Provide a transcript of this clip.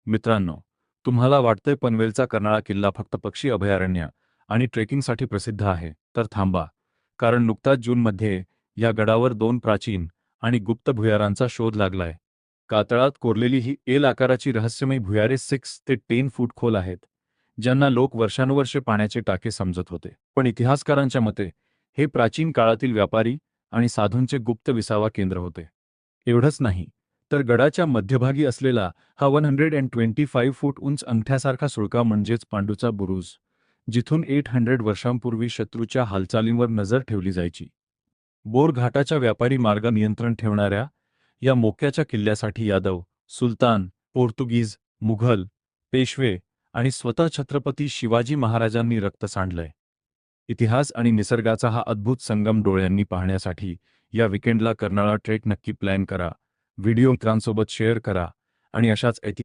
मित्रांनो, तुम्हाला वाटतंय पनवेलचा कर्नाळा किल्ला फक्त पक्षी अभयारण्य आणि ट्रेकिंगसाठी प्रसिद्ध आहे, तर थांबा. कारण नुकताच जूनमध्ये या गडावर 2 प्राचीन आणि गुप्त भुयारांचा शोध लागलाय. कातळात कोरलेली ही एल आकाराची रहस्यमय भुयारे 6 ते 10 फूट खोल आहेत, ज्यांना लोक वर्षानुवर्षे पाण्याचे टाके समजत होते. पण इतिहासकारांच्या मते हे प्राचीन काळातील व्यापारी आणि साधूंचे गुप्त विसावा केंद्र होते. एवढंच नाही, तर गडाच्या मध्यभागी असलेला हा 125 फूट उंच अंगठ्यासारखा सुळका म्हणजेच पांडूचा बुरुज, जिथून 800 वर्षांपूर्वी शत्रूच्या हालचालींवर नजर ठेवली जायची. बोर घाटाच्या व्यापारी मार्ग नियंत्रण ठेवणाऱ्या या मोक्याच्या किल्ल्यासाठी यादव, सुलतान, पोर्तुगीज, मुघल, पेशवे आणि स्वतः छत्रपती शिवाजी महाराजांनी रक्त सांडलंय. इतिहास आणि निसर्गाचा हा अद्भुत संगम डोळ्यांनी पाहण्यासाठी या विकेंडला कर्नाळा ट्रेक नक्की प्लॅन करा. व्हिडिओ मित्रांसोबत शेअर करा आणि अशाच